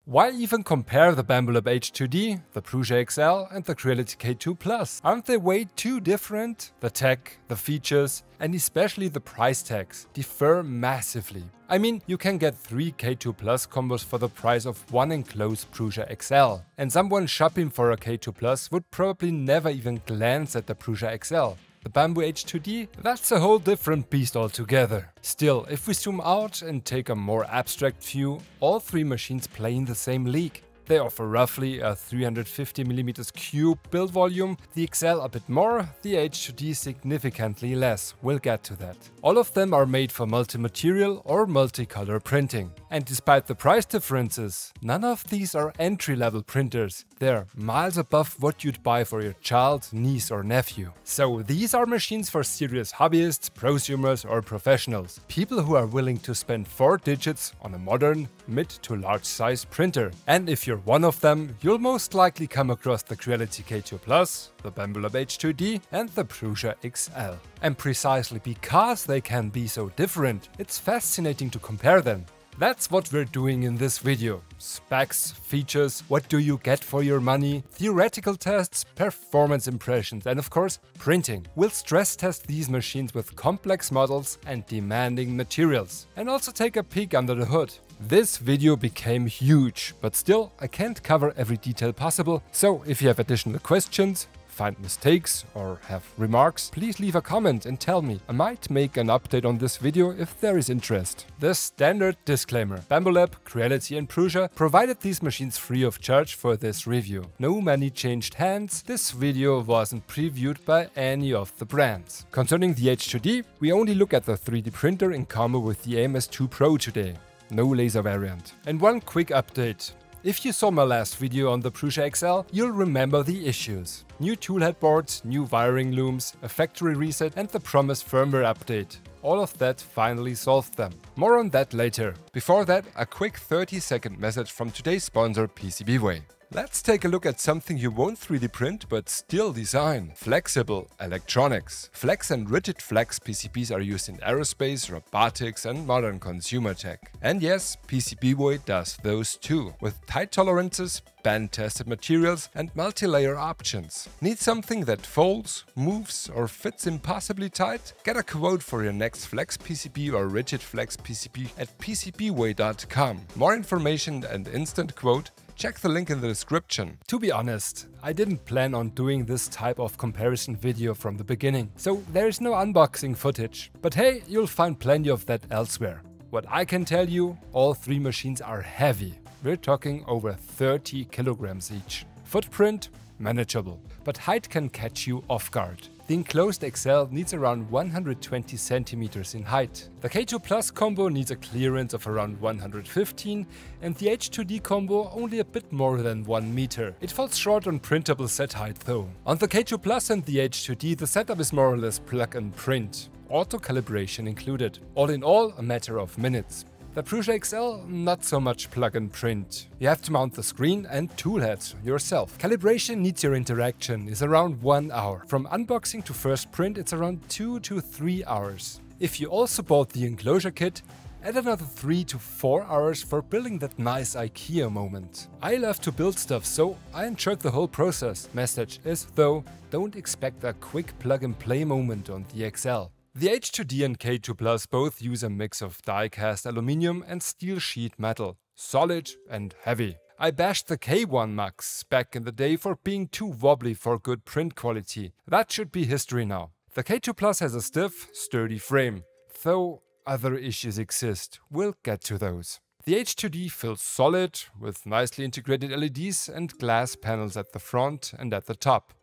Why even compare the Bambu Lab H2D, the Prusa XL and the Creality K2 Plus? Aren't they way too different? The tech, the features, and especially the price tags differ massively. I mean, you can get 3 K2 Plus combos for the price of one enclosed Prusa XL. And someone shopping for a K2 Plus would probably never even glance at the Prusa XL. The Bambu H2D, that's a whole different beast altogether. Still, if we zoom out and take a more abstract view, all three machines play in the same league. They offer roughly a 350mm cube build volume, the XL a bit more, the H2D significantly less, we'll get to that. All of them are made for multimaterial or multicolor printing. And despite the price differences, none of these are entry-level printers. They're miles above what you'd buy for your child, niece or nephew. So these are machines for serious hobbyists, prosumers or professionals. People who are willing to spend 4 digits on a modern, mid to large size printer. And if you're one of them, you'll most likely come across the Creality K2 Plus, the Bambu Lab H2D and the Prusa XL. And precisely because they can be so different, it's fascinating to compare them. That's what we're doing in this video. Specs, features, what do you get for your money, theoretical tests, performance impressions and of course printing. We'll stress test these machines with complex models and demanding materials. And also take a peek under the hood. This video became huge, but still I can't cover every detail possible, so if you have additional questions, find mistakes or have remarks, please leave a comment and tell me. I might make an update on this video if there is interest. The standard disclaimer: Bambu Lab, Creality and Prusa provided these machines free of charge for this review. No money changed hands, this video wasn't previewed by any of the brands. Concerning the H2D, we only look at the 3D printer in combo with the AMS2 Pro today. No laser variant. And one quick update. If you saw my last video on the Prusa XL, you'll remember the issues. New toolhead boards, new wiring looms, a factory reset and the promised firmware update. All of that finally solved them. More on that later. Before that, a quick 30-second message from today's sponsor PCBWay. Let's take a look at something you won't 3D print but still design. Flexible electronics. Flex and rigid flex PCBs are used in aerospace, robotics and modern consumer tech. And yes, PCBWay does those too, with tight tolerances, band-tested materials and multi-layer options. Need something that folds, moves or fits impossibly tight? Get a quote for your next flex PCB or rigid flex PCB at PCBWay.com. More information and instant quote, check the link in the description. To be honest, I didn't plan on doing this type of comparison video from the beginning, so there's no unboxing footage. But hey, you'll find plenty of that elsewhere. What I can tell you, all three machines are heavy. We're talking over 30 kilograms each. Footprint, manageable, but height can catch you off guard. The enclosed XL needs around 120 centimeters in height. The K2 Plus combo needs a clearance of around 115 and the H2D combo only a bit more than 1 meter. It falls short on printable set height though. On the K2 Plus and the H2D, the setup is more or less plug and print, auto calibration included. All in all, a matter of minutes. The Prusa XL, not so much plug and print. You have to mount the screen and toolheads yourself. Calibration needs your interaction, is around 1 hour. From unboxing to first print, it's around 2 to 3 hours. If you also bought the enclosure kit, add another 3 to 4 hours for building that nice IKEA moment. I love to build stuff, so I enjoyed the whole process. Message is though, don't expect a quick plug and play moment on the XL. The H2D and K2 Plus both use a mix of die-cast aluminium and steel sheet metal, solid and heavy. I bashed the K1 Max back in the day for being too wobbly for good print quality. That should be history now. The K2 Plus has a stiff, sturdy frame, though other issues exist. We'll get to those. The H2D feels solid, with nicely integrated LEDs and glass panels at the front and at the top.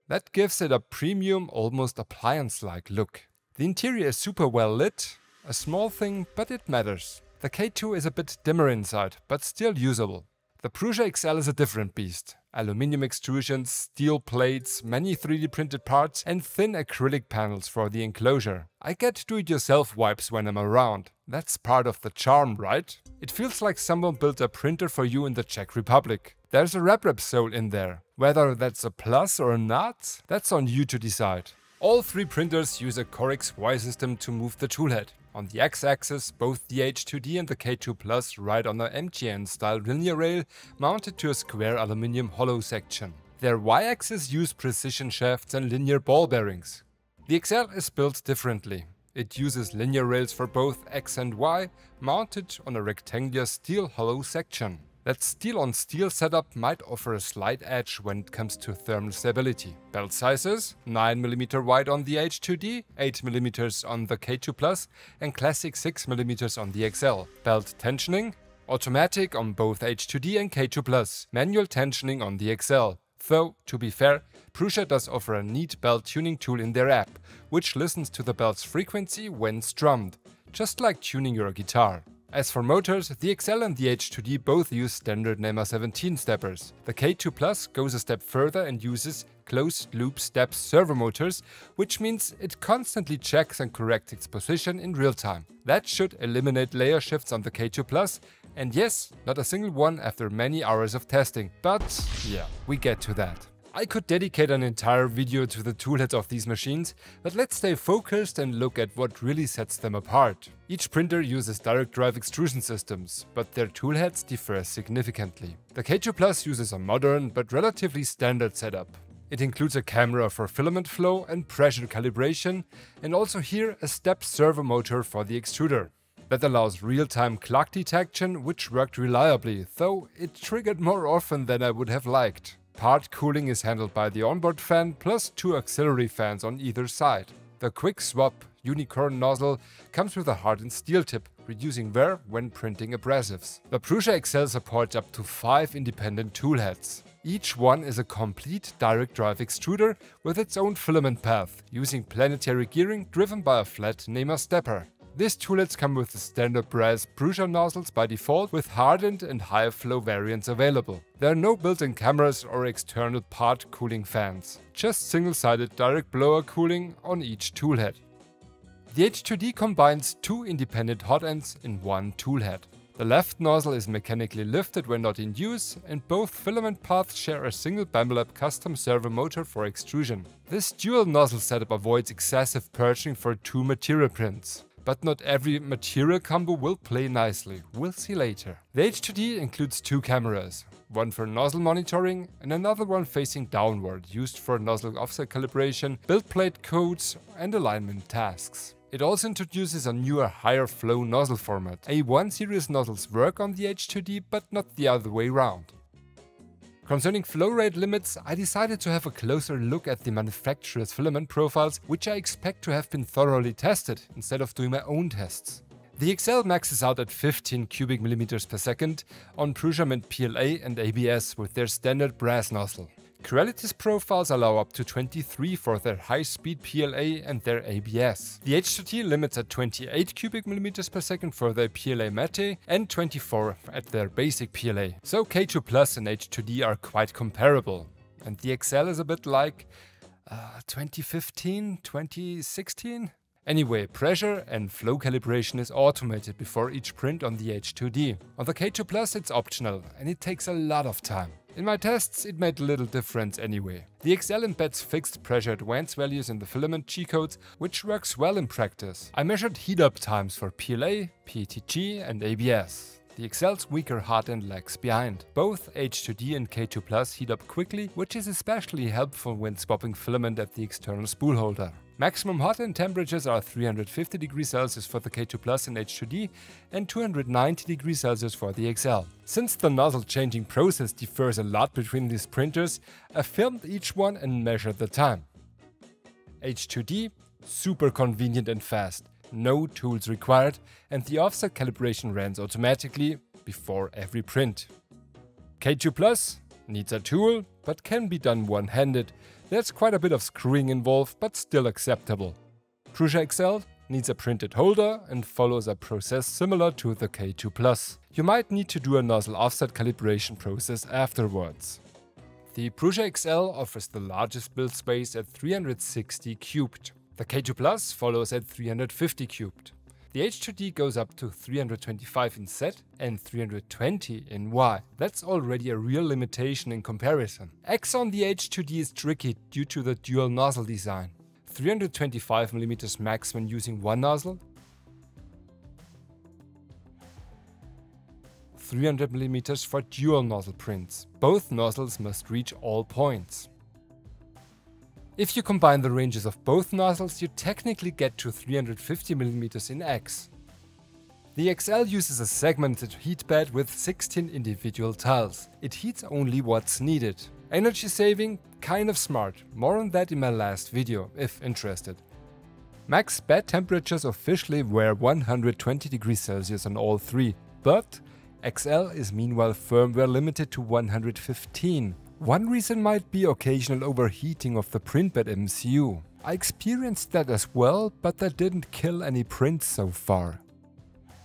That gives it a premium, almost appliance-like look. The interior is super well lit, a small thing, but it matters. The K2 is a bit dimmer inside, but still usable. The Prusa XL is a different beast. Aluminium extrusions, steel plates, many 3D printed parts and thin acrylic panels for the enclosure. I get do-it-yourself vibes when I'm around. That's part of the charm, right? It feels like someone built a printer for you in the Czech Republic. There's a rep soul in there. Whether that's a plus or not, that's on you to decide. All three printers use a quirks Y system to move the toolhead. On the x-axis, both the H2D and the K2 Plus ride on a MGN-style linear rail mounted to a square aluminium hollow section. Their y-axis use precision shafts and linear ball bearings. The XL is built differently. It uses linear rails for both X and Y, mounted on a rectangular steel hollow section. That steel-on-steel setup might offer a slight edge when it comes to thermal stability. Belt sizes: 9mm wide on the H2D, 8mm on the K2 Plus, and classic 6mm on the XL. Belt tensioning: automatic on both H2D and K2 Plus, manual tensioning on the XL. Though, to be fair, Prusa does offer a neat belt tuning tool in their app, which listens to the belt's frequency when strummed, just like tuning your guitar. As for motors, the XL and the H2D both use standard NEMA 17 steppers. The K2 Plus goes a step further and uses closed-loop step servo motors, which means it constantly checks and corrects its position in real time. That should eliminate layer shifts on the K2 Plus, and yes, not a single one after many hours of testing, but yeah, we get to that. I could dedicate an entire video to the toolheads of these machines, but let's stay focused and look at what really sets them apart. Each printer uses direct drive extrusion systems, but their toolheads differ significantly. The K2 Plus uses a modern but relatively standard setup. It includes a camera for filament flow and pressure calibration, and also here a step servo motor for the extruder. That allows real-time clock detection, which worked reliably, though it triggered more often than I would have liked. Part cooling is handled by the onboard fan plus 2 auxiliary fans on either side. The quick swap unicorn nozzle comes with a hardened steel tip, reducing wear when printing abrasives. The Prusa XL supports up to 5 independent toolheads. Each one is a complete direct drive extruder with its own filament path, using planetary gearing driven by a flat NEMA stepper. These toolheads come with the standard brass Prusa nozzles by default, with hardened and high flow variants available. There are no built-in cameras or external part cooling fans, just single-sided direct blower cooling on each toolhead. The H2D combines 2 independent hot ends in one toolhead. The left nozzle is mechanically lifted when not in use, and both filament paths share a single Bambu Lab custom servo motor for extrusion. This dual nozzle setup avoids excessive purging for 2 material prints. But not every material combo will play nicely, we'll see later. The H2D includes 2 cameras, one for nozzle monitoring and another one facing downward, used for nozzle offset calibration, build plate codes and alignment tasks. It also introduces a newer higher flow nozzle format. A1 series nozzles work on the H2D, but not the other way around. Concerning flow rate limits, I decided to have a closer look at the manufacturer's filament profiles, which I expect to have been thoroughly tested, instead of doing my own tests. The XL maxes out at 15 cubic millimeters per second on Prusa PLA and ABS with their standard brass nozzle. Creality's profiles allow up to 23 for their high-speed PLA and their ABS. The H2D limits at 28 cubic millimeters per second for their PLA Mate and 24 at their basic PLA. So K2 Plus and H2D are quite comparable. And the XL is a bit like 2015, 2016? Anyway, pressure and flow calibration is automated before each print on the H2D. On the K2 Plus it's optional, and it takes a lot of time. In my tests it made little difference anyway. The XL embeds fixed pressure advance values in the filament G-codes, which works well in practice. I measured heat-up times for PLA, PETG and ABS. The XL's weaker hard end lags behind. Both H2D and K2 Plus heat up quickly, which is especially helpful when swapping filament at the external spool holder. Maximum hot end temperatures are 350 degrees Celsius for the K2 Plus and H2D and 290 degrees Celsius for the XL. Since the nozzle changing process differs a lot between these printers, I filmed each one and measured the time. H2D, super convenient and fast. No tools required, and the offset calibration runs automatically before every print. K2 Plus needs a tool, but can be done one-handed. There's quite a bit of screwing involved, but still acceptable. Prusa XL needs a printed holder and follows a process similar to the K2 Plus. You might need to do a nozzle offset calibration process afterwards. The Prusa XL offers the largest build space at 360 cubed. The K2 Plus follows at 350 cubed. The H2D goes up to 325 in Z and 320 in Y. That's already a real limitation in comparison. X on the H2D is tricky due to the dual nozzle design. 325mm max when using one nozzle, 300mm for dual nozzle prints. Both nozzles must reach all points. If you combine the ranges of both nozzles, you technically get to 350mm in X. The XL uses a segmented heat bed with 16 individual tiles. It heats only what's needed. Energy saving, kind of smart. More on that in my last video, if interested. Max bed temperatures officially were 120 degrees Celsius on all three, but XL is meanwhile firmware limited to 115. One reason might be occasional overheating of the print bed MCU. I experienced that as well, but that didn't kill any prints so far.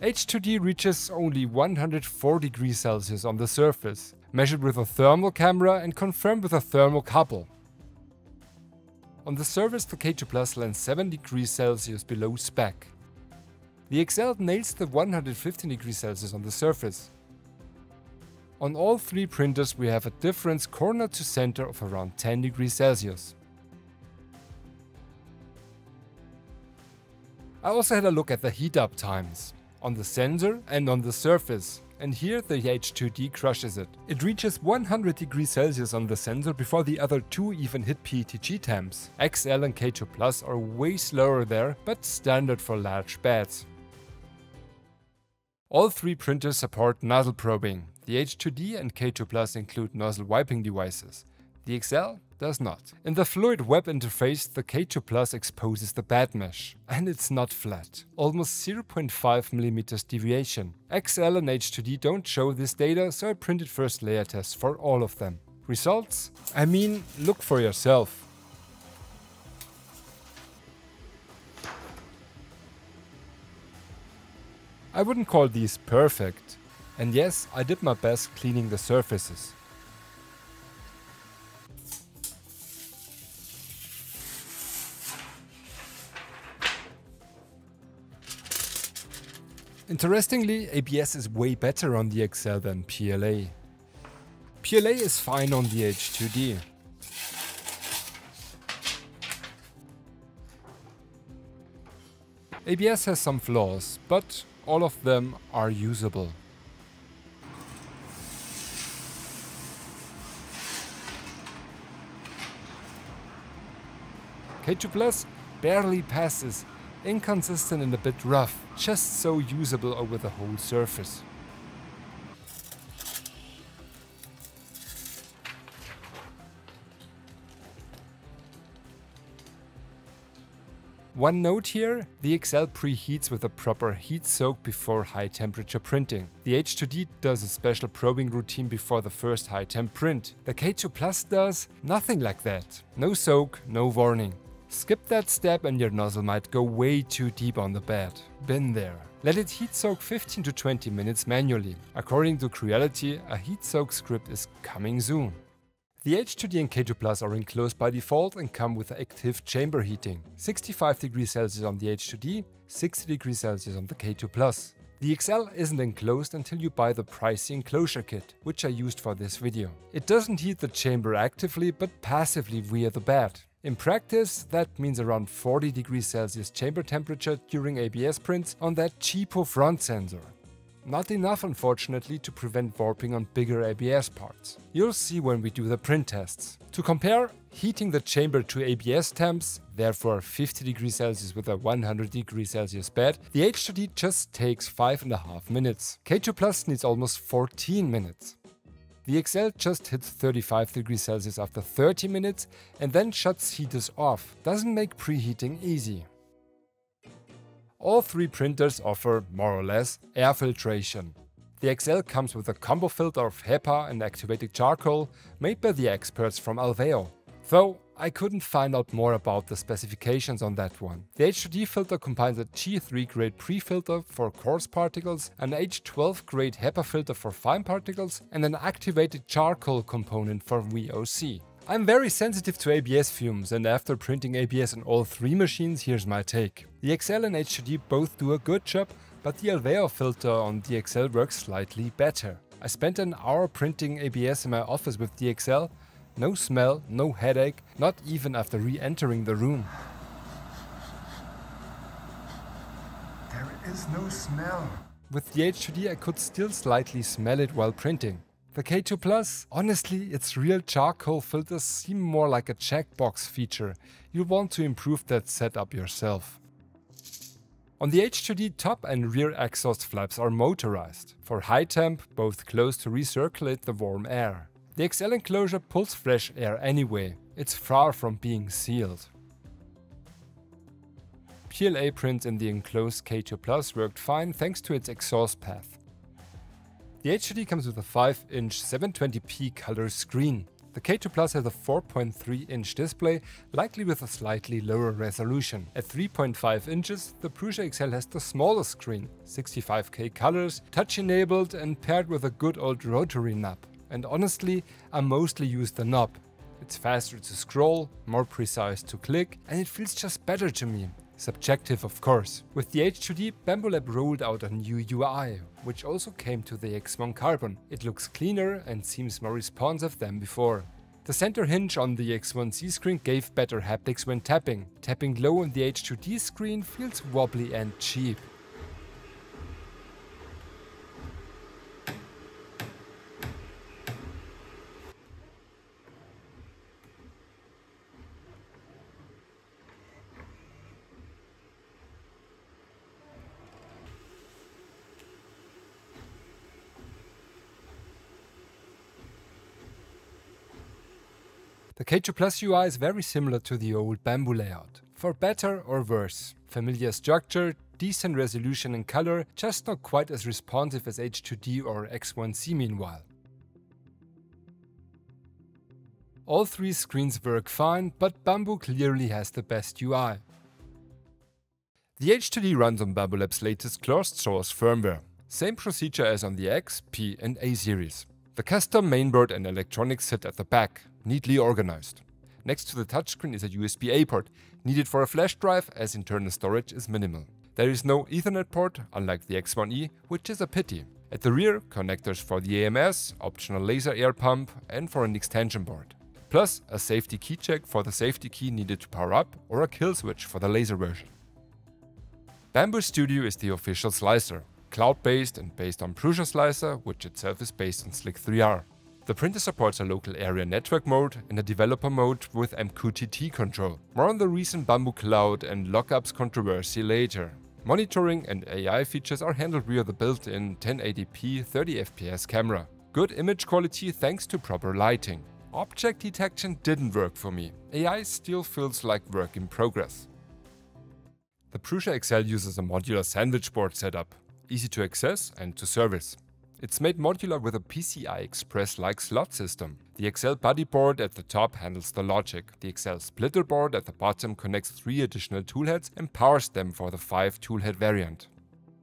H2D reaches only 104 degrees Celsius on the surface, measured with a thermal camera and confirmed with a thermal couple. On the surface, the K2 Plus lands 7 degrees Celsius below spec. The XL nails the 115 degrees Celsius on the surface. On all three printers we have a difference corner to center of around 10 degrees Celsius. I also had a look at the heat up times, on the sensor and on the surface. And here the H2D crushes it. It reaches 100 degrees Celsius on the sensor before the other two even hit PETG temps. XL and K2 Plus are way slower there, but standard for large beds. All three printers support nozzle probing. The H2D and K2 Plus include nozzle wiping devices. The XL does not. In the fluid web interface, the K2 Plus exposes the bed mesh. And it's not flat. Almost 0.5mm deviation. XL and H2D don't show this data, so I printed first layer tests for all of them. Results? I mean, look for yourself. I wouldn't call these perfect. And yes, I did my best cleaning the surfaces. Interestingly, ABS is way better on the XL than PLA. PLA is fine on the H2D. ABS has some flaws, but all of them are usable. K2 Plus barely passes, inconsistent and a bit rough, just so usable over the whole surface. One note here, the XL preheats with a proper heat soak before high temperature printing. The H2D does a special probing routine before the first high temp print. The K2 Plus does nothing like that. No soak, no warning. Skip that step and your nozzle might go way too deep on the bed. Been there. Let it heat soak 15 to 20 minutes manually. According to Creality, a heat soak script is coming soon. The H2D and K2 Plus are enclosed by default and come with active chamber heating. 65 degrees Celsius on the H2D, 60 degrees Celsius on the K2 Plus. The XL isn't enclosed until you buy the pricey enclosure kit, which I used for this video. It doesn't heat the chamber actively but passively via the bed. In practice, that means around 40 degrees Celsius chamber temperature during ABS prints on that cheapo front sensor. Not enough, unfortunately, to prevent warping on bigger ABS parts. You'll see when we do the print tests. To compare, heating the chamber to ABS temps, therefore 50 degrees Celsius with a 100 degrees Celsius bed, the H2D just takes 5.5 minutes. K2 Plus needs almost 14 minutes. The XL just hits 35 degrees Celsius after 30 minutes and then shuts heaters off. Doesn't make preheating easy. All three printers offer, more or less, air filtration. The XL comes with a combo filter of HEPA and activated charcoal made by the experts from Alveo. Though I couldn't find out more about the specifications on that one. The H2D filter combines a G3 grade pre-filter for coarse particles, an H12 grade HEPA filter for fine particles, and an activated charcoal component for VOC. I'm very sensitive to ABS fumes, and after printing ABS on all three machines, here's my take. The XL and H2D both do a good job, but the Alveo filter on the XL works slightly better. I spent an hour printing ABS in my office with the XL. No smell, no headache, not even after re-entering the room. There is no smell. With the H2D I could still slightly smell it while printing. The K2 Plus, honestly, its real charcoal filters seem more like a checkbox feature. You'll want to improve that setup yourself. On the H2D, top and rear exhaust flaps are motorized. For high temp, both close to recirculate the warm air. The XL enclosure pulls fresh air anyway. It's far from being sealed. PLA Prints in the enclosed K2 Plus worked fine thanks to its exhaust path. The H2D comes with a 5-inch 720p color screen. The K2 Plus has a 4.3-inch display, likely with a slightly lower resolution. At 3.5 inches, the Prusa XL has the smallest screen, 65K colors, touch-enabled and paired with a good old rotary knob. And honestly, I mostly use the knob. It's faster to scroll, more precise to click, and it feels just better to me. Subjective, of course. With the H2D, Bambu Lab rolled out a new UI, which also came to the X1 Carbon. It looks cleaner and seems more responsive than before. The center hinge on the X1C screen gave better haptics when tapping. Tapping low on the H2D screen feels wobbly and cheap. The K2 Plus UI is very similar to the old Bambu layout. For better or worse. Familiar structure, decent resolution and color, just not quite as responsive as H2D or X1C meanwhile. All three screens work fine, but Bambu clearly has the best UI. The H2D runs on Bambu Lab's latest closed source firmware. Same procedure as on the X, P and A series. The custom mainboard and electronics sit at the back, neatly organized. Next to the touchscreen is a USB-A port, needed for a flash drive as internal storage is minimal. There is no Ethernet port, unlike the X1E, which is a pity. At the rear, connectors for the AMS, optional laser air pump and for an extension board. Plus a safety key check for the safety key needed to power up or a kill switch for the laser version. Bambu Studio is the official slicer, cloud-based and based on Prusa Slicer, which itself is based on Slick 3R. The printer supports a local area network mode and a developer mode with MQTT control. More on the recent Bambu Cloud and lockups controversy later. Monitoring and AI features are handled via the built-in 1080p 30fps camera. Good image quality thanks to proper lighting. Object detection didn't work for me. AI still feels like work in progress. The Prusa XL uses a modular sandwich board setup, easy to access and to service. It's made modular with a PCI Express-like slot system. The XL body board at the top handles the logic. The XL splitter board at the bottom connects 3 additional toolheads and powers them for the 5 toolhead variant.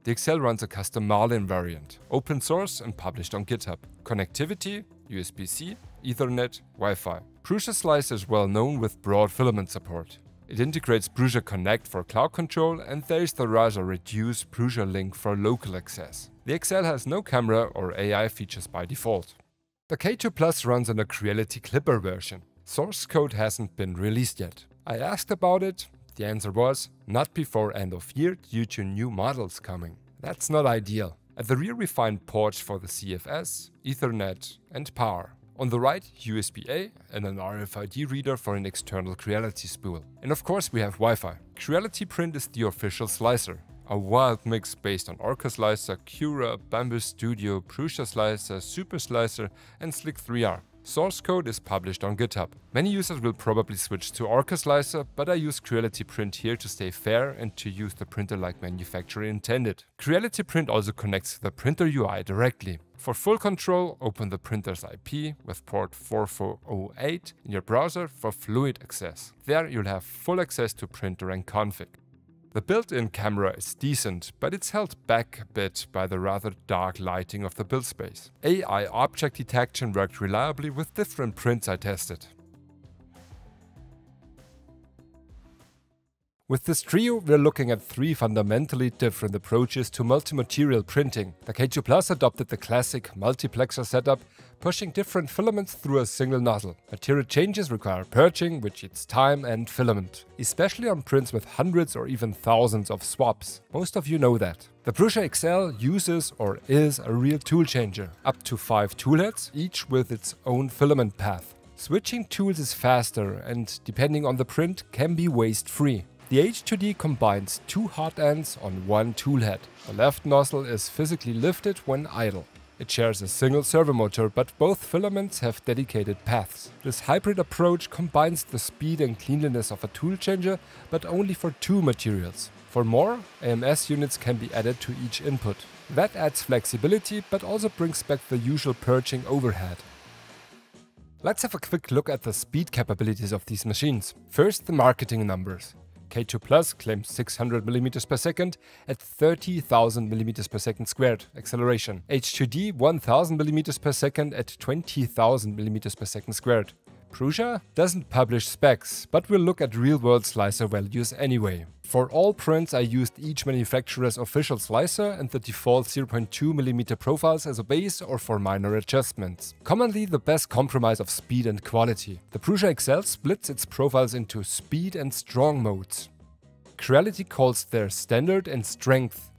The XL runs a custom Nylon variant, open source and published on GitHub. Connectivity, USB-C, Ethernet, Wi-Fi. Prusa Slicer is well known with broad filament support. It integrates Prusa Connect for cloud control and there is the rather reduced Prusa Link for local access. The XL has no camera or AI features by default. The K2 Plus runs on a Creality Clipper version. Source code hasn't been released yet. I asked about it. The answer was, not before end of year due to new models coming. That's not ideal. At the rear we find ports for the CFS, Ethernet and power. On the right, USB-A and an RFID reader for an external Creality spool. And of course we have Wi-Fi. Creality Print is the official slicer. A wild mix based on Orca Slicer, Cura, Bambu Studio, Prusa Slicer, Super Slicer and Slick 3R. Source code is published on GitHub. Many users will probably switch to Orca Slicer, but I use Creality Print here to stay fair and to use the printer like manufacturer intended. Creality Print also connects to the printer UI directly. For full control, open the printer's IP with port 4408 in your browser for fluid access. There you'll have full access to printer and config. The built-in camera is decent, but it's held back a bit by the rather dark lighting of the build space. AI object detection worked reliably with different prints I tested. With this trio, we're looking at three fundamentally different approaches to multimaterial printing. The K2 Plus adopted the classic multiplexer setup, pushing different filaments through a single nozzle. Material changes require purging, which eats time and filament, especially on prints with hundreds or even thousands of swaps. Most of you know that. The Prusa XL uses or is a real tool changer, up to 5 toolheads, each with its own filament path. Switching tools is faster and, depending on the print, can be waste-free. The H2D combines 2 hot ends on one toolhead. The left nozzle is physically lifted when idle. It shares a single servo motor, but both filaments have dedicated paths. This hybrid approach combines the speed and cleanliness of a tool changer, but only for 2 materials. For more, AMS units can be added to each input. That adds flexibility, but also brings back the usual purging overhead. Let's have a quick look at the speed capabilities of these machines. First, the marketing numbers. K2 Plus claims 600 mm per second at 30,000 mm per second squared acceleration. H2D 1000 mm per second at 20,000 mm per second squared. Prusa doesn't publish specs, but we'll look at real-world slicer values anyway. For all prints I used each manufacturer's official slicer and the default 0.2 mm profiles as a base or for minor adjustments. Commonly the best compromise of speed and quality. The Prusa XL splits its profiles into speed and strong modes. Creality calls their standard and strength.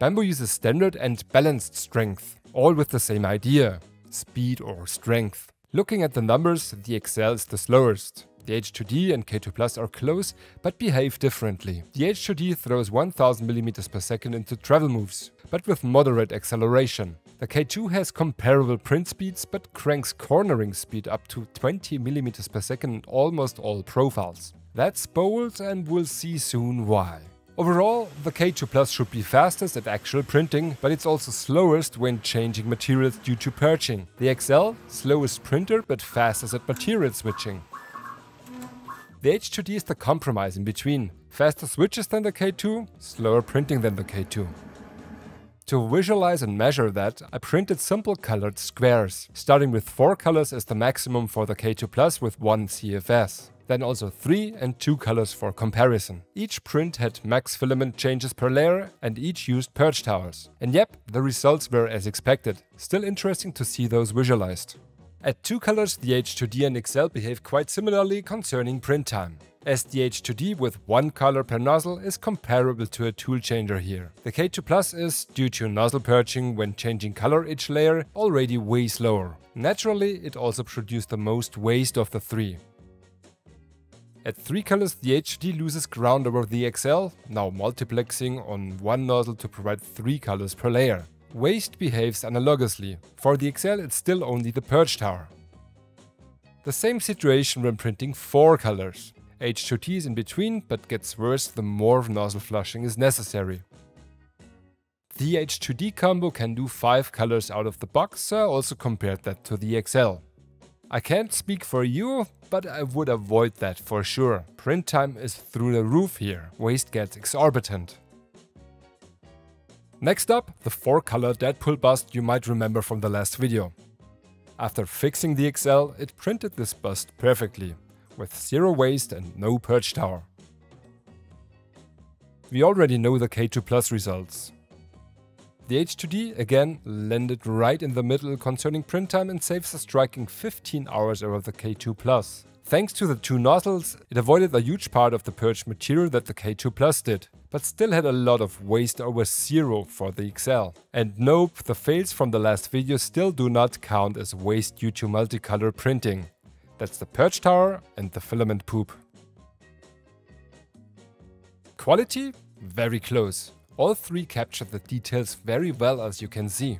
Bambu uses standard and balanced strength, all with the same idea, speed or strength. Looking at the numbers, the XL is the slowest. The H2D and K2 Plus are close, but behave differently. The H2D throws 1000 mm per second into travel moves, but with moderate acceleration. The K2 has comparable print speeds, but cranks cornering speed up to 20 mm per second in almost all profiles. That's bold, and we'll see soon why. Overall, the K2 Plus should be fastest at actual printing, but it's also slowest when changing materials due to purging. The XL, slowest printer, but fastest at material switching. The H2D is the compromise in between. Faster switches than the K2, slower printing than the K2. To visualize and measure that, I printed simple colored squares, starting with 4 colors as the maximum for the K2 Plus with 1 CFS. Then also 3 and 2 colors for comparison. Each print had max filament changes per layer and each used purge towers. And yep, the results were as expected. Still interesting to see those visualized. At 2 colors, the H2D and XL behave quite similarly concerning print time, as the H2D with 1 color per nozzle is comparable to a tool changer here. The K2 Plus is, due to nozzle purging when changing color each layer, already way slower. Naturally, it also produced the most waste of the 3. At 3 colors, the H2D loses ground over the XL, now multiplexing on 1 nozzle to provide 3 colors per layer. Waste behaves analogously. For the XL, it's still only the purge tower. The same situation when printing 4 colors. H2D is in between, but gets worse the more nozzle flushing is necessary. The H2D combo can do 5 colors out of the box, so I also compared that to the XL. I can't speak for you, but I would avoid that for sure. Print time is through the roof here. Waste gets exorbitant. Next up, the 4-color Deadpool bust you might remember from the last video. After fixing the XL, it printed this bust perfectly, with 0 waste and no purge tower. We already know the K2 Plus results. The H2D again landed right in the middle concerning print time and saves a striking 15 hours over the K2 Plus. Thanks to the 2 nozzles, it avoided a huge part of the purged material that the K2 Plus did, but still had a lot of waste over 0 for the XL. And nope, the fails from the last video still do not count as waste due to multicolor printing. That's the purge tower and the filament poop. Quality? Very close. All 3 capture the details very well, as you can see.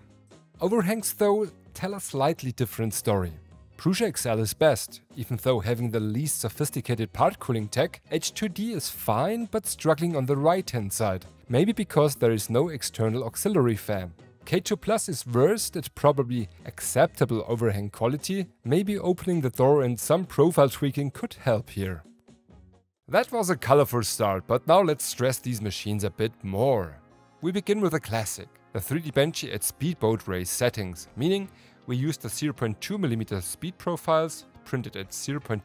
Overhangs though tell a slightly different story. Prusa XL is best, even though having the least sophisticated part cooling tech, H2D is fine but struggling on the right hand side, maybe because there is no external auxiliary fan. K2 Plus is worst at probably acceptable overhang quality, maybe opening the door and some profile tweaking could help here. That was a colorful start, but now let's stress these machines a bit more. We begin with a classic, the 3D Benchy at speedboat race settings, meaning we used the 0.2 mm speed profiles, printed at 0.25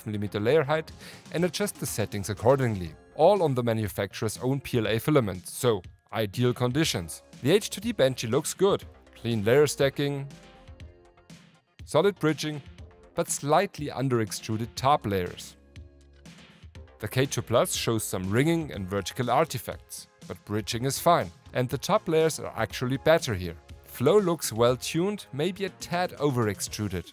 mm layer height, and adjust the settings accordingly. all on the manufacturer's own PLA filament, so ideal conditions. The H2D benchy looks good, clean layer stacking, solid bridging, but slightly under-extruded top layers. The K2 Plus shows some ringing and vertical artifacts, but bridging is fine, and the top layers are actually better here. Flow looks well tuned, maybe a tad over-extruded.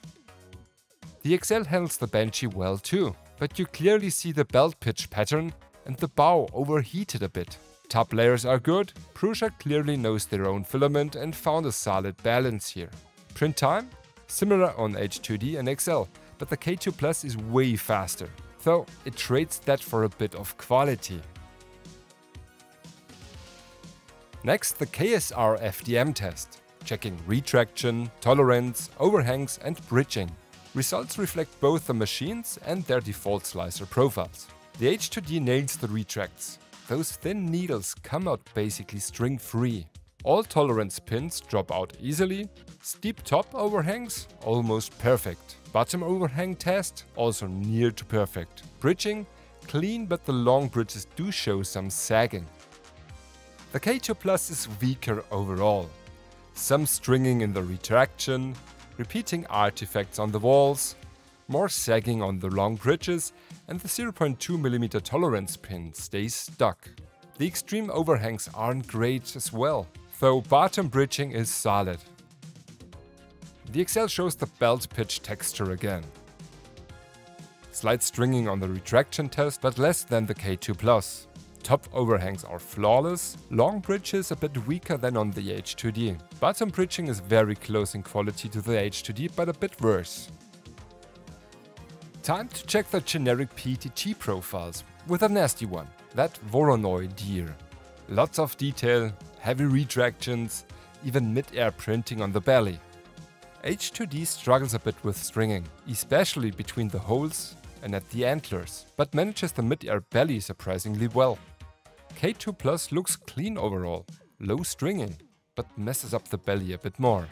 The XL handles the benchy well too, but you clearly see the belt pitch pattern and the bow overheated a bit. Top layers are good, Prusa clearly knows their own filament and found a solid balance here. Print time? Similar on H2D and XL, but the K2 Plus is way faster, though it trades that for a bit of quality. Next, the KSR FDM test, checking retraction, tolerance, overhangs and bridging. Results reflect both the machines and their default slicer profiles. The H2D nails the retracts. Those thin needles come out basically string-free. All tolerance pins drop out easily. Steep top overhangs, almost perfect. Bottom overhang test, also near to perfect. Bridging, clean, but the long bridges do show some sagging. The K2 Plus is weaker overall. Some stringing in the retraction, repeating artifacts on the walls, more sagging on the long bridges, and the 0.2mm tolerance pin stays stuck. The extreme overhangs aren't great as well, though bottom bridging is solid. The XL shows the belt pitch texture again. Slight stringing on the retraction test, but less than the K2 Plus. Top overhangs are flawless, long bridges a bit weaker than on the H2D. Bottom bridging is very close in quality to the H2D, but a bit worse. Time to check the generic PETG profiles, with a nasty one, that Voronoi deer. Lots of detail, heavy retractions, even mid-air printing on the belly. H2D struggles a bit with stringing, especially between the holes and at the antlers, but manages the mid-air belly surprisingly well. K2 Plus looks clean overall, low stringing, but messes up the belly a bit more.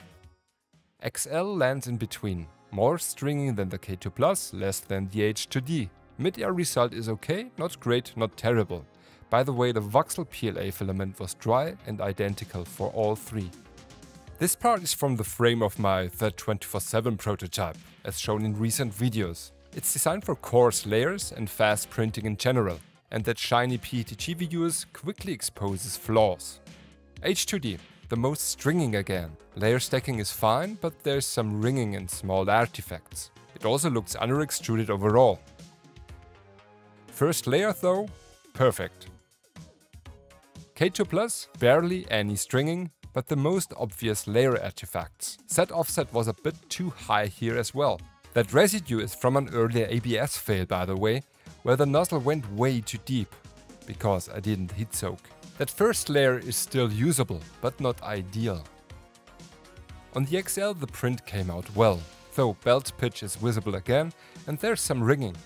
XL lands in between, more stringing than the K2 Plus, less than the H2D. Mid-air result is okay, not great, not terrible. By the way, the voxel PLA filament was dry and identical for all three. This part is from the frame of my third 24/7 prototype, as shown in recent videos. It's designed for coarse layers and fast printing in general, and that shiny PETG viewers quickly exposes flaws. H2D, the most stringing again. Layer stacking is fine, but there's some ringing and small artifacts. It also looks under-extruded overall. First layer though, perfect. K2 Plus, barely any stringing, but the most obvious layer artifacts. Set offset was a bit too high here as well. That residue is from an earlier ABS fail, by the way, where the nozzle went way too deep, because I didn't heat soak. That first layer is still usable, but not ideal. On the XL the print came out well, though belt pitch is visible again and there's some ringing.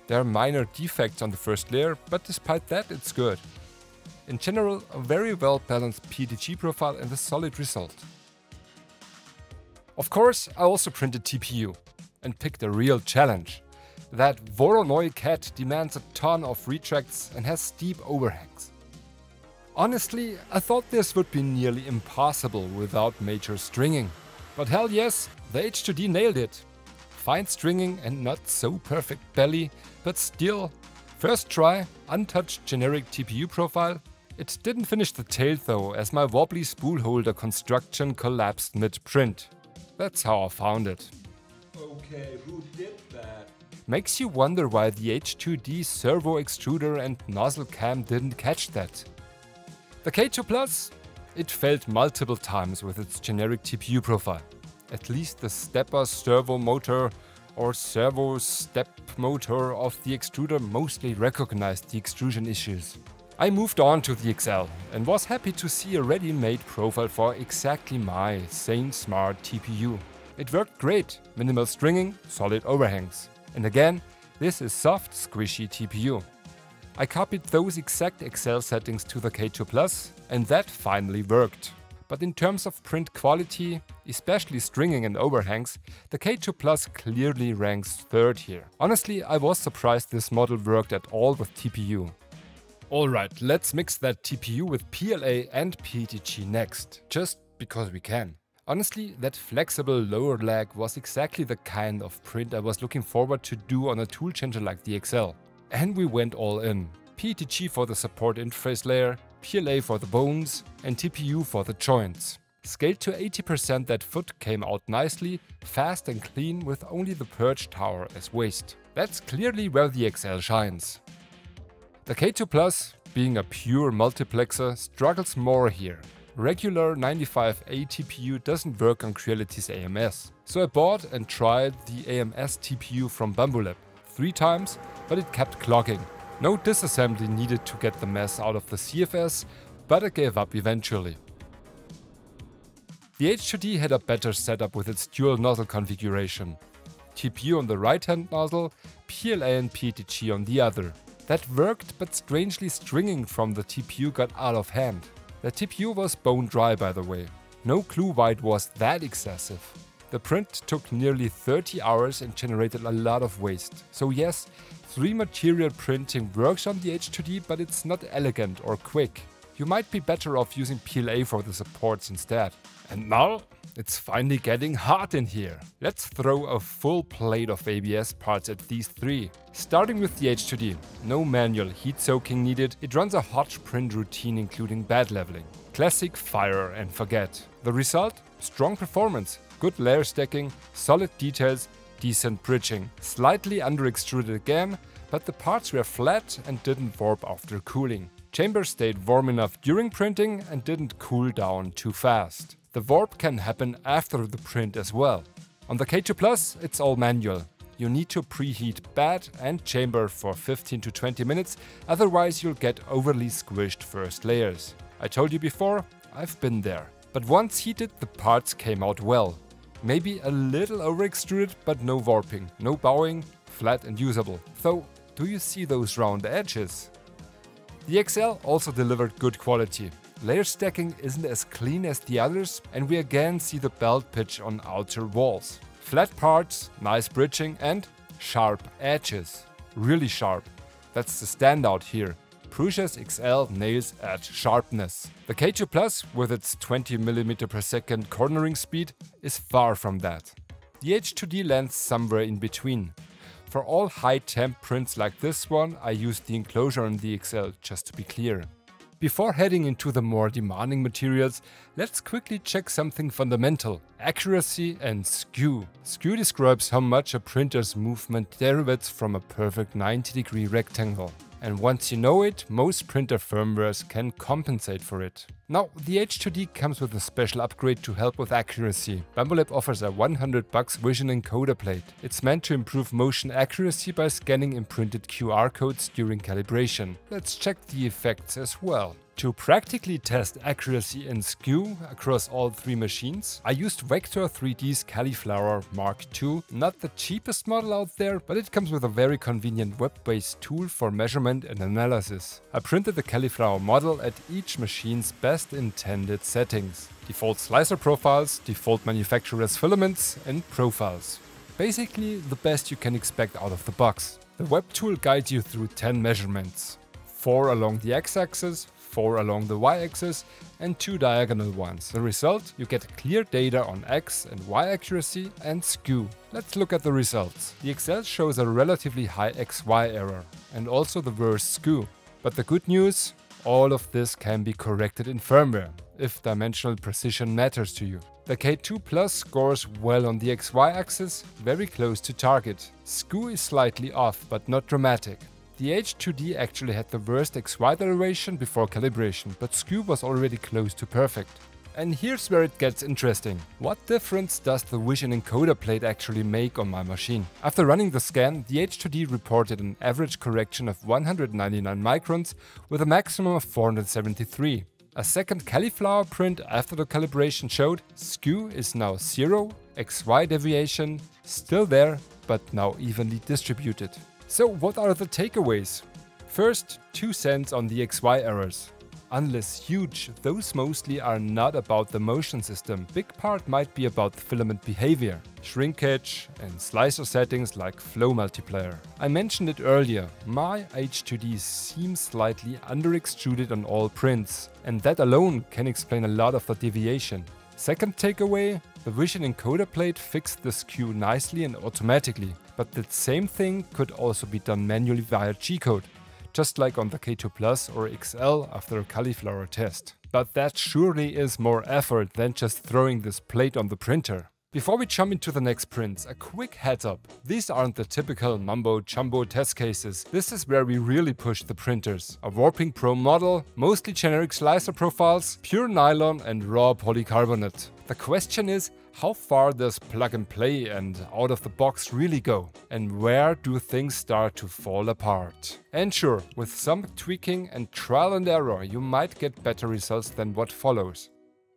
There are minor defects on the first layer, but despite that it's good. In general, a very well balanced PETG profile and a solid result. Of course, I also printed TPU and picked a real challenge. That Voronoi cat demands a ton of retracts and has steep overhangs. Honestly, I thought this would be nearly impossible without major stringing. But hell yes, the H2D nailed it. Fine stringing and not so perfect belly, but still. First try, untouched generic TPU profile. It didn't finish the tail though, as my wobbly spool holder construction collapsed mid-print. That's how I found it. Okay, who did that? Makes you wonder why the H2D servo extruder and nozzle cam didn't catch that. The K2 Plus, it failed multiple times with its generic TPU profile. At least the stepper servo motor or servo step motor of the extruder mostly recognized the extrusion issues. I moved on to the XL and was happy to see a ready-made profile for exactly my sane smart TPU. It worked great, minimal stringing, solid overhangs. And again, this is soft, squishy TPU. I copied those exact XL settings to the K2 Plus, and that finally worked. But in terms of print quality, especially stringing and overhangs, the K2 Plus clearly ranks third here. Honestly, I was surprised this model worked at all with TPU. Alright, let's mix that TPU with PLA and PETG next, just because we can. Honestly, that flexible lower leg was exactly the kind of print I was looking forward to do on a tool changer like the XL. And we went all in. PETG for the support interface layer, PLA for the bones, and TPU for the joints. Scaled to 80%, that foot came out nicely, fast and clean with only the perch tower as waste. That's clearly where the XL shines. The K2 Plus, being a pure multiplexer, struggles more here. Regular 95A TPU doesn't work on Creality's AMS. So I bought and tried the AMS TPU from Bambu Lab 3 times, but it kept clogging. No disassembly needed to get the mess out of the CFS, but I gave up eventually. The H2D had a better setup with its dual nozzle configuration. TPU on the right hand nozzle, PLA and PETG on the other. That worked, but strangely stringing from the TPU got out of hand. The TPU was bone dry, by the way. No clue why it was that excessive. The print took nearly 30 hours and generated a lot of waste. So yes, 3-material printing works on the H2D, but it's not elegant or quick. You might be better off using PLA for the supports instead. And now, it's finally getting hot in here. Let's throw a full plate of ABS parts at these 3. Starting with the H2D. No manual heat soaking needed. It runs a hot print routine including bed leveling. Classic fire and forget. The result? Strong performance, good layer stacking, solid details, decent bridging. Slightly under extruded again, but the parts were flat and didn't warp after cooling. Chamber stayed warm enough during printing and didn't cool down too fast. The warp can happen after the print as well. On the K2 Plus, it's all manual. You need to preheat bed and chamber for 15 to 20 minutes, otherwise you'll get overly squished first layers. I told you before, I've been there. But once heated, the parts came out well. Maybe a little over-extruded, but no warping, no bowing, flat and usable. So, do you see those round edges? The XL also delivered good quality. Layer stacking isn't as clean as the others, and we again see the belt pitch on outer walls. Flat parts, nice bridging, and sharp edges. Really sharp. That's the standout here. Prusa XL nails edge sharpness. The K2 Plus, with its 20mm per second cornering speed, is far from that. The H2D lands somewhere in between. For all high temp prints like this one, I used the enclosure on the XL, just to be clear. Before heading into the more demanding materials, let's quickly check something fundamental: accuracy and skew. Skew describes how much a printer's movement derivates from a perfect 90-degree rectangle. And once you know it, most printer firmwares can compensate for it. Now, the H2D comes with a special upgrade to help with accuracy. Bambu Lab offers a $100 vision encoder plate. It's meant to improve motion accuracy by scanning imprinted QR codes during calibration. Let's check the effects as well. To practically test accuracy and skew across all 3 machines, I used Vector 3D's Califlower Mark II. Not the cheapest model out there, but it comes with a very convenient web-based tool for measurement and analysis. I printed the Califlower model at each machine's best intended settings: default slicer profiles, default manufacturer's filaments, and profiles. Basically the best you can expect out of the box. The web tool guides you through 10 measurements. 4 along the x-axis, 4 along the y-axis, and 2 diagonal ones. The result? You get clear data on x and y accuracy and skew. Let's look at the results. The XL shows a relatively high XY error and also the worst skew. But the good news? All of this can be corrected in firmware, if dimensional precision matters to you. The K2 Plus scores well on the XY axis, very close to target. Skew is slightly off, but not dramatic. The H2D actually had the worst XY derivation before calibration, but skew was already close to perfect. And here's where it gets interesting. What difference does the vision encoder plate actually make on my machine? After running the scan, the H2D reported an average correction of 199 microns with a maximum of 473. A second Califlower print after the calibration showed skew is now 0, XY deviation still there, but now evenly distributed. So what are the takeaways? First, 2 cents on the XY errors. Unless huge, those mostly are not about the motion system. Big part might be about the filament behavior, shrinkage, and slicer settings like flow multiplier. I mentioned it earlier, my H2D seems slightly under-extruded on all prints, and that alone can explain a lot of the deviation. Second takeaway, the Vision encoder plate fixed the skew nicely and automatically, but the same thing could also be done manually via G-code, just like on the K2 Plus or XL after a Califlower test. But that surely is more effort than just throwing this plate on the printer. Before we jump into the next prints, a quick heads up. These aren't the typical mumbo-jumbo test cases. This is where we really push the printers. A Warping Pro model, mostly generic slicer profiles, pure nylon and raw polycarbonate. The question is, how far does plug and play and out of the box really go? And where do things start to fall apart? And sure, with some tweaking and trial and error, you might get better results than what follows.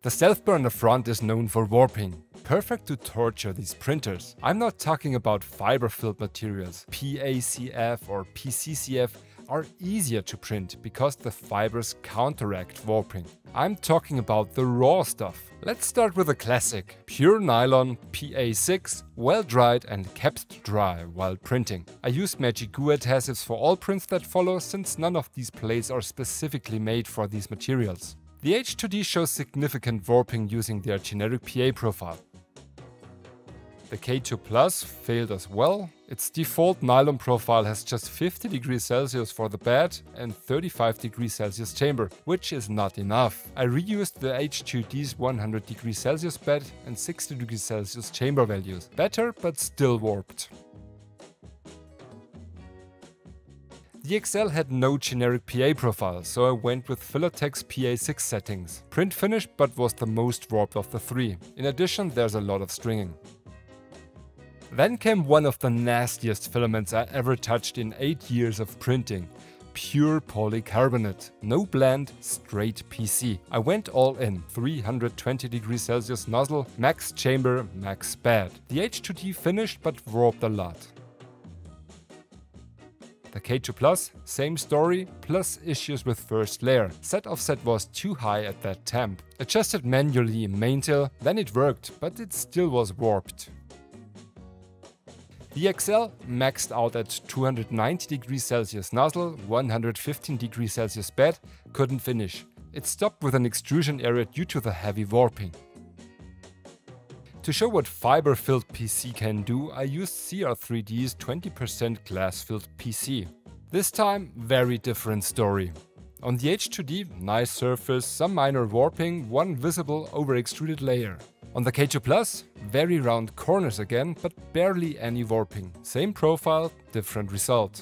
The self-burner front is known for warping. Perfect to torture these printers. I'm not talking about fiber-filled materials. PACF or PCCF are easier to print because the fibers counteract warping. I'm talking about the raw stuff. Let's start with a classic. Pure nylon, PA6, well dried and kept dry while printing. I use Magic Glue adhesives for all prints that follow, since none of these plates are specifically made for these materials. The H2D shows significant warping using their generic PA profile. The K2 Plus failed as well. Its default nylon profile has just 50 degrees Celsius for the bed and 35 degrees Celsius chamber, which is not enough. I reused the H2D's 100 degrees Celsius bed and 60 degrees Celsius chamber values. Better, but still warped. The XL had no generic PA profile, so I went with Filatex PA6 settings. Print finished, but was the most warped of the three. In addition, there's a lot of stringing. Then came one of the nastiest filaments I ever touched in 8 years of printing. Pure polycarbonate. No blend, straight PC. I went all in. 320 degrees Celsius nozzle, max chamber, max bed. The H2D finished but warped a lot. The K2 Plus, same story, plus issues with first layer. Set offset was too high at that temp. Adjusted manually in Maintail, then it worked, but it still was warped. The XL maxed out at 290 degrees Celsius nozzle, 115 degrees Celsius bed, couldn't finish. It stopped with an extrusion area due to the heavy warping. To show what fiber-filled PC can do, I used CR3D's 20% glass-filled PC. This time, very different story. On the H2D, nice surface, some minor warping, one visible over-extruded layer. On the K2 Plus, very round corners again, but barely any warping. Same profile, different result.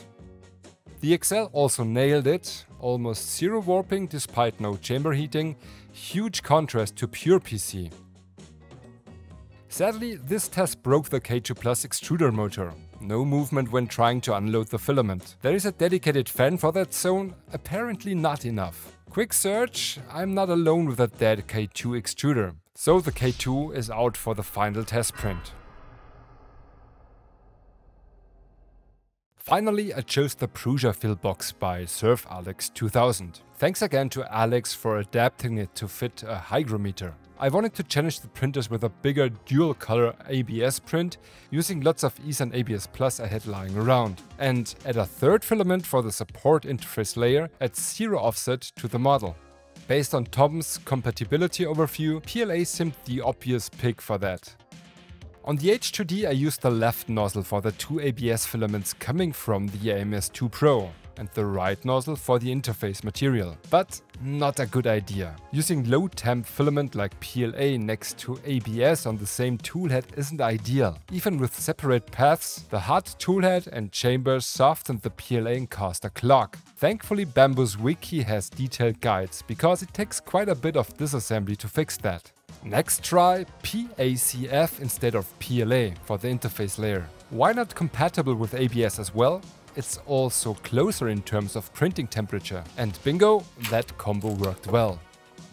The XL also nailed it, almost zero warping despite no chamber heating, huge contrast to pure PC. Sadly, this test broke the K2 Plus extruder motor. No movement when trying to unload the filament. There is a dedicated fan for that zone, apparently not enough. Quick search, I'm not alone with a dead K2 extruder. So the K2 is out for the final test print. Finally, I chose the PrusaFil Box by Surf Alex 2000. Thanks again to Alex for adapting it to fit a hygrometer. I wanted to challenge the printers with a bigger dual color ABS print, using lots of Ease and ABS Plus I had lying around, and add a third filament for the support interface layer at zero offset to the model. Based on Tom's compatibility overview, PLA seemed the obvious pick for that. On the H2D I used the left nozzle for the two ABS filaments coming from the AMS2 Pro, and the right nozzle for the interface material. But not a good idea. Using low temp filament like PLA next to ABS on the same toolhead isn't ideal. Even with separate paths, the hot toolhead and chambers softened the PLA and caused a clog. Thankfully, Bambu's wiki has detailed guides, because it takes quite a bit of disassembly to fix that. Next try, PACF instead of PLA for the interface layer. Why not compatible with ABS as well? It's also closer in terms of printing temperature. And bingo, that combo worked well.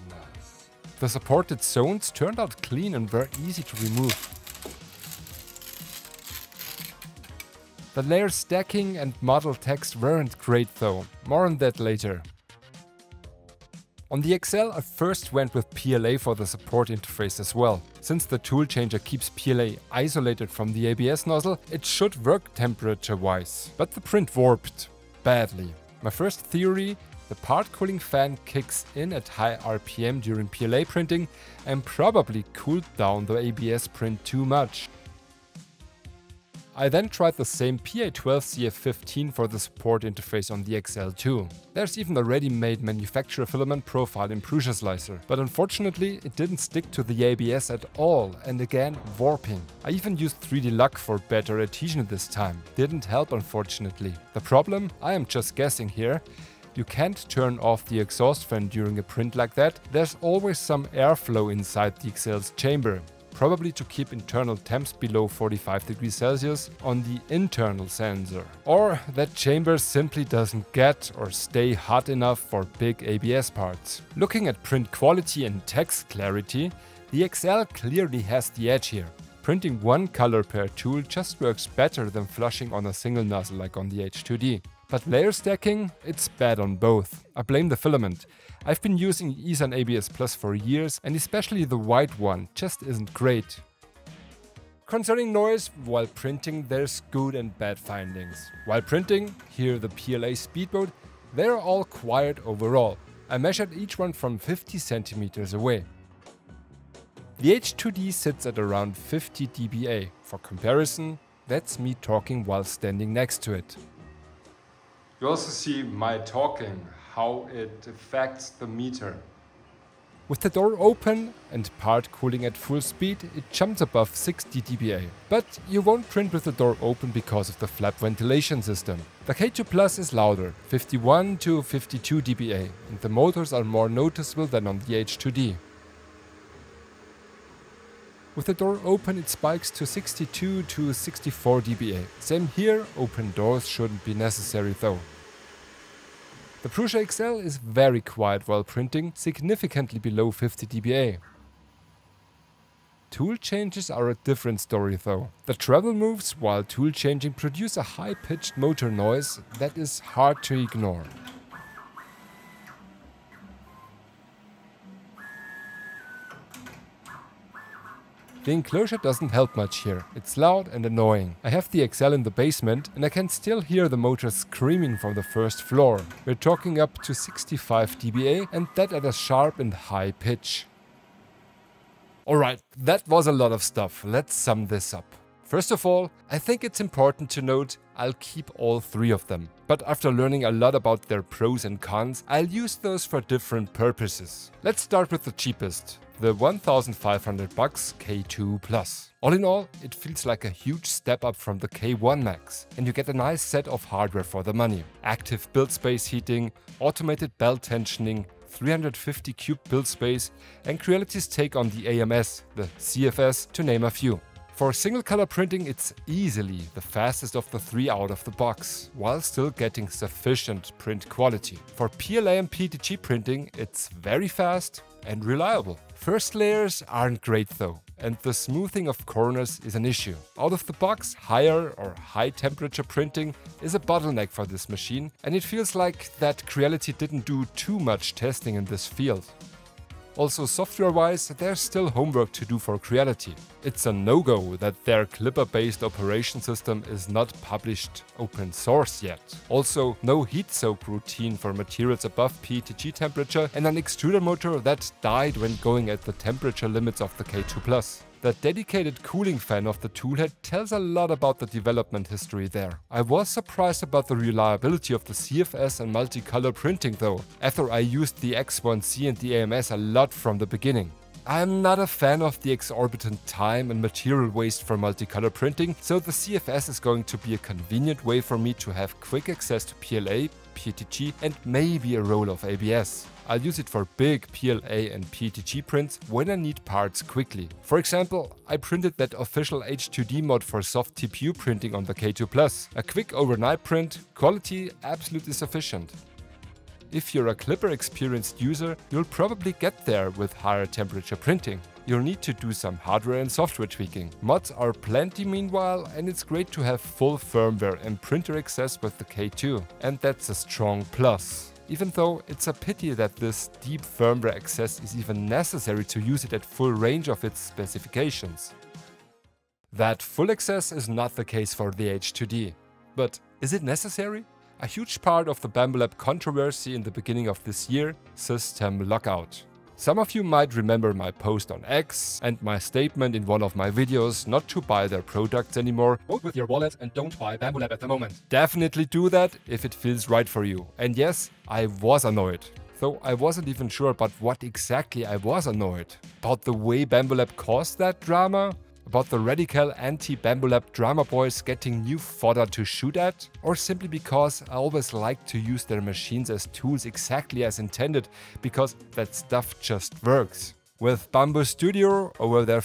Nice. The supported zones turned out clean and were easy to remove. The layer stacking and model text weren't great though. More on that later. On the XL, I first went with PLA for the support interface as well. Since the tool changer keeps PLA isolated from the ABS nozzle, it should work temperature-wise. But the print warped badly. My first theory: the part cooling fan kicks in at high RPM during PLA printing and probably cooled down the ABS print too much. I then tried the same PA12CF15 for the support interface on the XL too. There's even a ready-made manufacturer filament profile in Prusa Slicer, but unfortunately it didn't stick to the ABS at all, and again warping. I even used 3D Luck for better adhesion this time. Didn't help, unfortunately. The problem? I am just guessing here. You can't turn off the exhaust fan during a print like that. There's always some airflow inside the XL's chamber. Probably to keep internal temps below 45 degrees Celsius on the internal sensor. Or that chamber simply doesn't get or stay hot enough for big ABS parts. Looking at print quality and text clarity, the XL clearly has the edge here. Printing one color per tool just works better than flushing on a single nozzle like on the H2D. But layer stacking, it's bad on both. I blame the filament. I've been using Eson ABS Plus for years, and especially the white one just isn't great. Concerning noise, while printing there's good and bad findings. While printing, here the PLA speedboat, they're all quiet overall. I measured each one from 50 centimeters away. The H2D sits at around 50 dBA. For comparison, that's me talking while standing next to it. You also see my talking, how it affects the meter. With the door open and part cooling at full speed, it jumps above 60 dBA. But you won't print with the door open because of the flap ventilation system. The K2 Plus is louder, 51 to 52 dBA, and the motors are more noticeable than on the H2D. With the door open, it spikes to 62 to 64 dBA. Same here, open doors shouldn't be necessary though. The Prusa XL is very quiet while printing, significantly below 50 dBA. Tool changes are a different story though. The travel moves while tool changing produce a high-pitched motor noise that is hard to ignore. The enclosure doesn't help much here. It's loud and annoying. I have the XL in the basement and I can still hear the motor screaming from the first floor. We're talking up to 65 dBA and that at a sharp and high pitch. Alright, that was a lot of stuff. Let's sum this up. First of all, I think it's important to note I'll keep all three of them. But after learning a lot about their pros and cons, I'll use those for different purposes. Let's start with the cheapest. The $1,500 K2 Plus. All in all, it feels like a huge step up from the K1 Max, and you get a nice set of hardware for the money. Active build space heating, automated belt tensioning, 350 cube build space, and Creality's take on the AMS, the CFS, to name a few. For single color printing, it's easily the fastest of the three out of the box, while still getting sufficient print quality. For PLA and PETG printing, it's very fast and reliable. First layers aren't great though, and the smoothing of corners is an issue. Out of the box, higher or high temperature printing is a bottleneck for this machine, and it feels like that Creality didn't do too much testing in this field. Also, software-wise, there's still homework to do for Creality. It's a no-go that their Clipper-based operation system is not published open source yet. Also, no heat soak routine for materials above PETG temperature, and an extruder motor that died when going at the temperature limits of the K2 Plus. The dedicated cooling fan of the toolhead tells a lot about the development history there. I was surprised about the reliability of the CFS and multicolor printing though, after I used the X1C and the AMS a lot from the beginning. I'm not a fan of the exorbitant time and material waste for multicolor printing, so the CFS is going to be a convenient way for me to have quick access to PLA, PETG and maybe a roll of ABS. I'll use it for big PLA and PETG prints when I need parts quickly. For example, I printed that official H2D mod for soft TPU printing on the K2 Plus. A quick overnight print, quality absolutely sufficient. If you're a Clipper experienced user, you'll probably get there with higher temperature printing. You'll need to do some hardware and software tweaking. Mods are plenty meanwhile, and it's great to have full firmware and printer access with the K2. And that's a strong plus. even though it's a pity that this deep firmware access is even necessary to use it at full range of its specifications. That full access is not the case for the H2D. But is it necessary? A huge part of the Bambu Lab controversy in the beginning of this year, system lockout. Some of you might remember my post on X and my statement in one of my videos not to buy their products anymore. Vote with your wallet and don't buy Bambu Lab at the moment. Definitely do that if it feels right for you. And yes, I was annoyed. Though I wasn't even sure about what exactly I was annoyed. About the way Bambu Lab caused that drama? About the radical anti-Bambu Lab drama boys getting new fodder to shoot at? Or simply because I always like to use their machines as tools exactly as intended, because that stuff just works. With Bambu Studio over their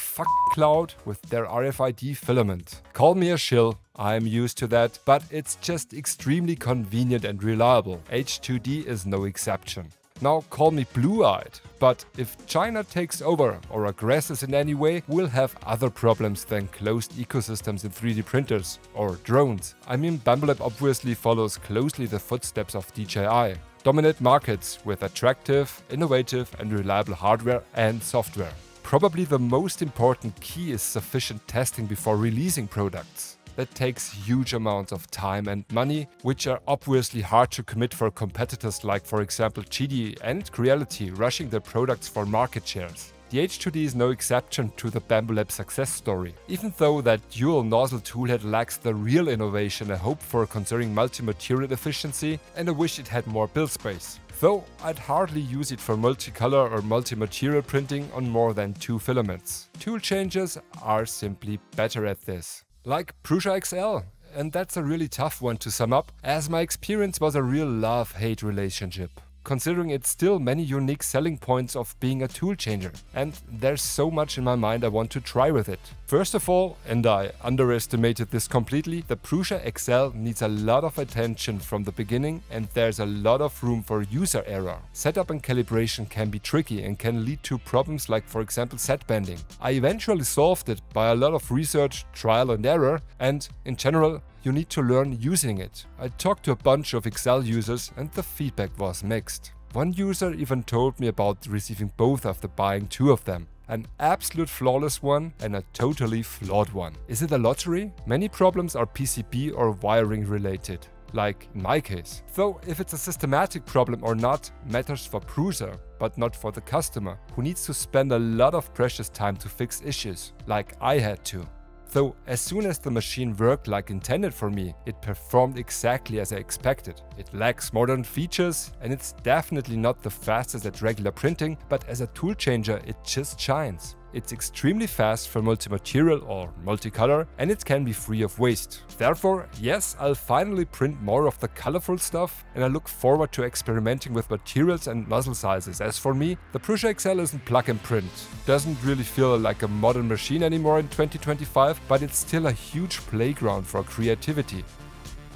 cloud with their RFID filament. Call me a shill, I'm used to that, but it's just extremely convenient and reliable. H2D is no exception. Now call me blue-eyed, but if China takes over or aggresses in any way, we'll have other problems than closed ecosystems in 3D printers or drones. I mean, Bambu Lab obviously follows closely the footsteps of DJI. Dominate markets with attractive, innovative and reliable hardware and software. Probably the most important key is sufficient testing before releasing products. That takes huge amounts of time and money, which are obviously hard to commit for competitors like, for example, GD and Creality rushing their products for market shares. The H2D is no exception to the Bambu Lab success story, even though that dual nozzle toolhead lacks the real innovation I hope for concerning multi-material efficiency, and I wish it had more build space. Though I'd hardly use it for multicolor or multi-material printing on more than 2 filaments. Tool changers are simply better at this. Like Prusa XL, and that's a really tough one to sum up, as my experience was a real love-hate relationship, considering it's still many unique selling points of being a tool changer, and there's so much in my mind I want to try with it. First of all, and I underestimated this completely, the Prusa XL needs a lot of attention from the beginning and there's a lot of room for user error. Setup and calibration can be tricky and can lead to problems like, for example, set bending. I eventually solved it by a lot of research, trial and error, and in general, you need to learn using it. I talked to a bunch of XL users and the feedback was mixed. One user even told me about receiving both after buying 2 of them. An absolute flawless one and a totally flawed one. Is it a lottery? Many problems are PCB or wiring related, like in my case. Though if it's a systematic problem or not matters for Prusa, but not for the customer, who needs to spend a lot of precious time to fix issues, like I had to. Though as soon as the machine worked like intended for me, it performed exactly as I expected. It lacks modern features and it's definitely not the fastest at regular printing, but as a tool changer it just shines. It's extremely fast for multi-material or multicolor and it can be free of waste. Therefore, yes, I'll finally print more of the colorful stuff and I look forward to experimenting with materials and nozzle sizes. As for me, the Prusa XL isn't plug and print. Doesn't really feel like a modern machine anymore in 2025, but it's still a huge playground for creativity.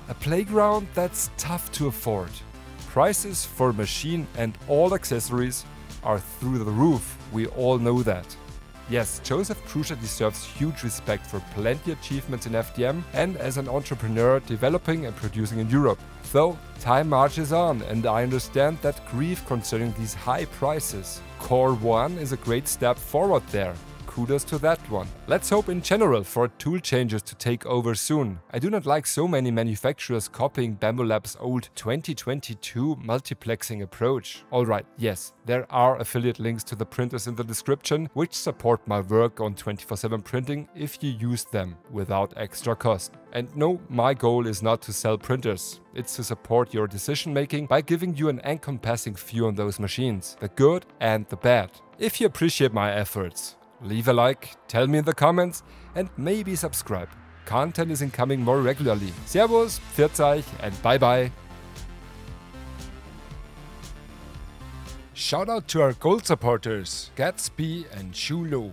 A playground that's tough to afford. Prices for machine and all accessories are through the roof, we all know that. Yes, Joseph Prusa deserves huge respect for plenty achievements in FDM and as an entrepreneur developing and producing in Europe. Though time marches on and I understand that grief concerning these high prices. Core 1 is a great step forward there. Kudos to that one. Let's hope in general for tool changes to take over soon. I do not like so many manufacturers copying Bambu Lab's old 2022 multiplexing approach. Alright, yes, there are affiliate links to the printers in the description, which support my work on 24/7 printing if you use them without extra cost. And no, my goal is not to sell printers. It's to support your decision making by giving you an encompassing view on those machines, the good and the bad. If you appreciate my efforts, leave a like, tell me in the comments and maybe subscribe. Content is incoming more regularly. Servus, pfiat euch and bye bye. Shout out to our gold supporters, Gatsby and Shulo.